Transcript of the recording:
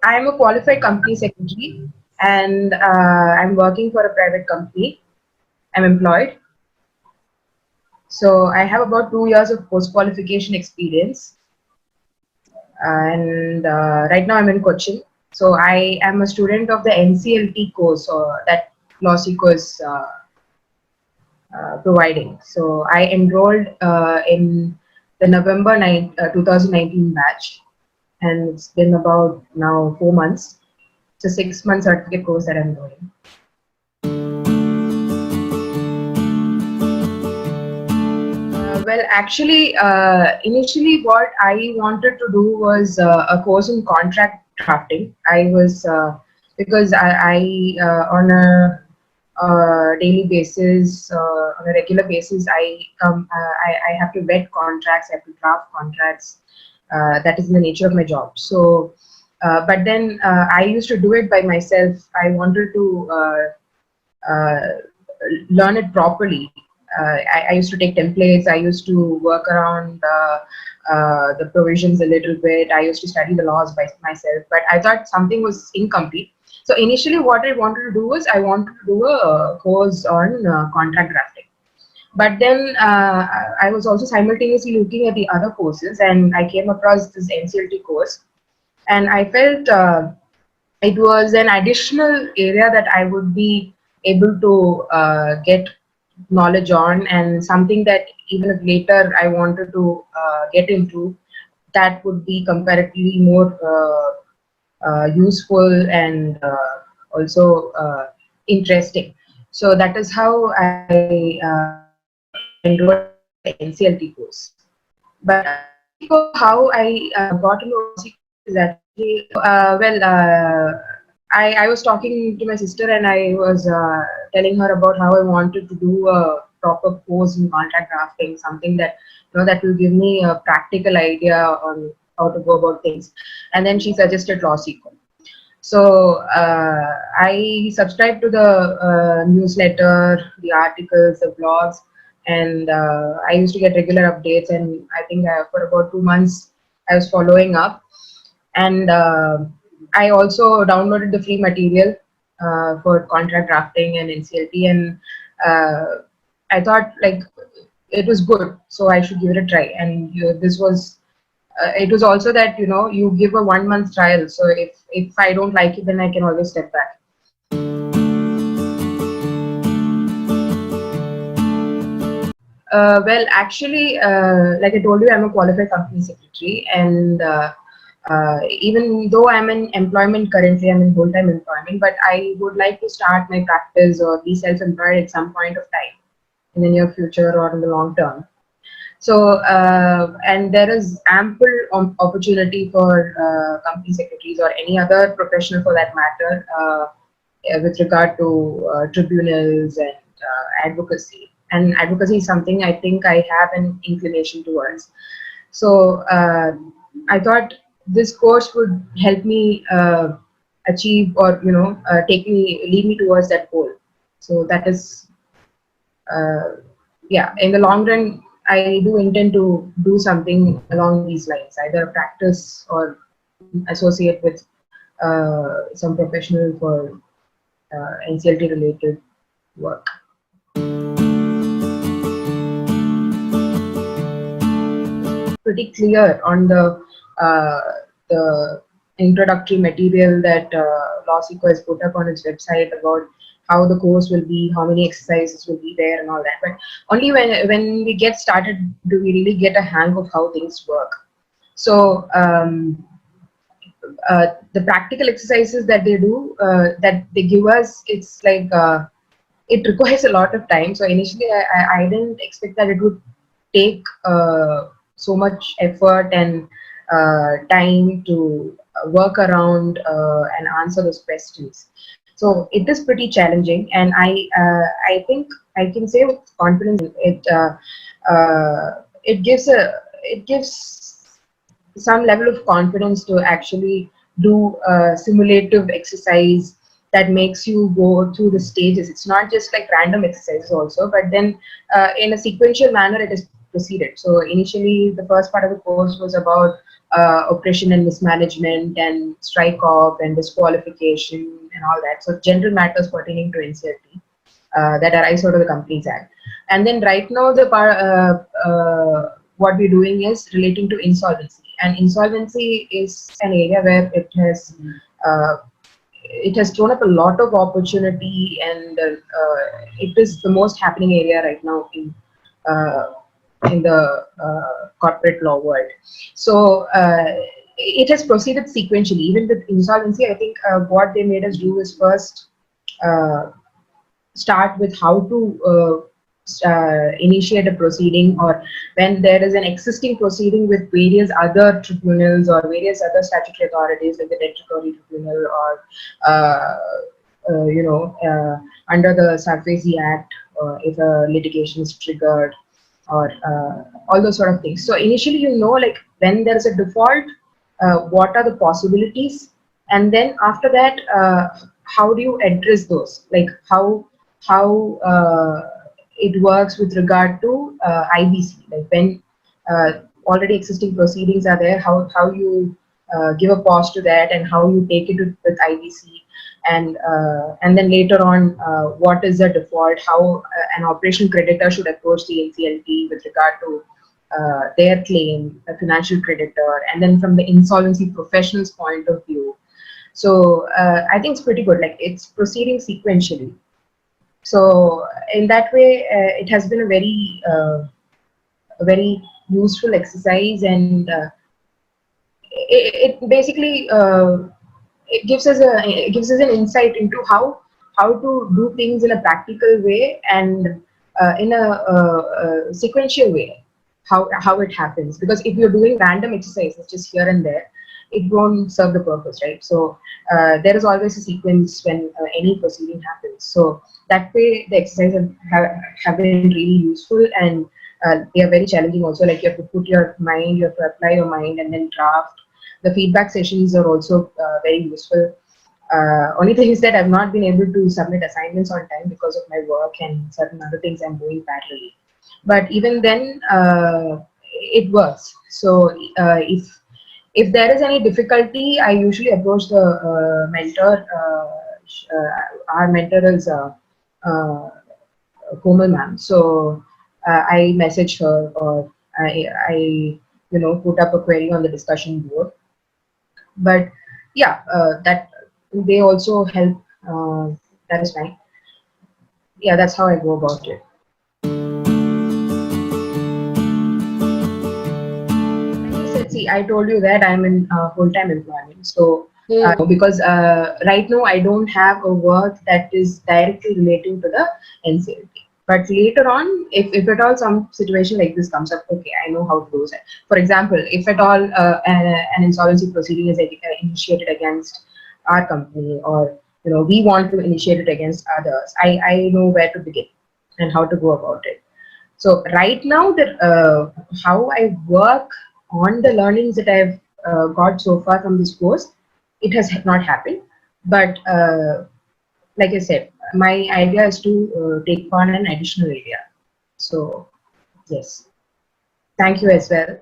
I am a qualified company secretary, and I'm working for a private company. I'm employed. So I have about 2 years of post-qualification experience, and right now I'm in coaching. So I am a student of the NCLT course that LawSikho is providing. So I enrolled in the 2019 batch, and it's been about now 4 months. It's a 6-month certificate course that I'm doing. Well, actually, initially what I wanted to do was a course in contract drafting. I was because on a daily basis, on a regular basis, I have to vet contracts, I have to draft contracts. That is the nature of my job. So, but then I used to do it by myself. I wanted to learn it properly. I used to take templates. I used to work around the provisions a little bit. I used to study the laws by myself, but I thought something was incomplete. So initially what I wanted to do was I wanted to do a course on contract drafting. But then I was also simultaneously looking at the other courses, and I came across this NCLT course, and I felt it was an additional area that I would be able to get knowledge on, and something that even if later I wanted to get into, that would be comparatively more useful and also interesting. So that is how I enrolled in the NCLT course. But how I got into LawSikho is actually I was talking to my sister, and I was telling her about how I wanted to do a proper course in contract drafting, something that that will give me a practical idea on how to go about things. And then she suggested LawSikho. So I subscribed to the newsletter, the articles, the blogs, and I used to get regular updates. And I think for about 2 months I was following up, and I also downloaded the free material for contract drafting and NCLT, and I thought like it was good, so I should give it a try. And this was it was also that you give a 1 month trial, so if I don't like it, then I can always step back. Well, actually, like I told you, I'm a qualified company secretary, and even though I'm in employment currently, I'm in full-time employment, but I would like to start my practice or be self-employed at some point of time in the near future or in the long term. So, and there is ample opportunity for company secretaries or any other professional for that matter with regard to tribunals and advocacy. And advocacy is something I think I have an inclination towards. So I thought this course would help me achieve, or lead me towards that goal. So that is yeah, in the long run I do intend to do something along these lines, either practice or associate with some professional for NCLT related work. Pretty clear on the introductory material that LawSikho has put up on its website about how the course will be, how many exercises will be there, and all that. But only when we get started do we really get a hang of how things work. So the practical exercises that they do, that they give us, it's like it requires a lot of time. So initially I didn't expect that it would take so much effort and time to work around and answer those questions. So it is pretty challenging, and I think I can say with confidence it gives some level of confidence to actually do a simulative exercise that makes you go through the stages. It's not just like random exercises also, but then in a sequential manner it is proceeded. So initially the first part of the course was about oppression and mismanagement and strike off and disqualification and all that. So general matters pertaining to NCLT that arise out of the Companies Act. And then right now what we're doing is relating to insolvency. And insolvency is an area where it has thrown up a lot of opportunity, and it is the most happening area right now uh, in the corporate law world. So it has proceeded sequentially. Even with insolvency, I think what they made us do is first uh, start with how to initiate a proceeding, or when there is an existing proceeding with various other tribunals or various other statutory authorities like the Debt Recovery Tribunal or under the SARFAESI Act, if a litigation is triggered, or all those sort of things. So initially, like when there is a default, what are the possibilities, and then after that, how do you address those? Like how it works with regard to IBC, like when already existing proceedings are there, how you give a pause to that, and how you take it with IBC, and then later on, what is the default, how an operational creditor should approach the NCLT with regard to their claim, a financial creditor, and then from the insolvency professional's point of view. So I think it's pretty good, like it's proceeding sequentially. So in that way, it has been a very useful exercise, and it basically it gives us an insight into how to do things in a practical way, and in a sequential way, how it happens. Because if you're doing random exercises just here and there, it won't serve the purpose, right? So there is always a sequence when any proceeding happens. So that way, the exercises have been really useful, and they are very challenging also. Like you have to put your mind, you have to apply your mind, and then draft. The feedback sessions are also very useful. Only thing is that I've not been able to submit assignments on time because of my work and certain other things I'm doing parallelly. But even then, it works. So if there is any difficulty, I usually approach the mentor. Our mentor is Komal ma'am. So I message her, or I put up a query on the discussion board. But yeah, that they also help. That is fine. Yeah, that's how I go about it. See, I told you that I'm in full-time employment. So because right now I don't have a work that is directly relating to the NCLT. But later on, if at all some situation like this comes up, okay, I know how to do it. For example, if at all an insolvency proceeding is initiated against our company, or we want to initiate it against others, I know where to begin and how to go about it. So right now, how I work on the learnings that I've got so far from this course, it has not happened. But like I said, my idea is to take on an additional area. So yes, thank you as well.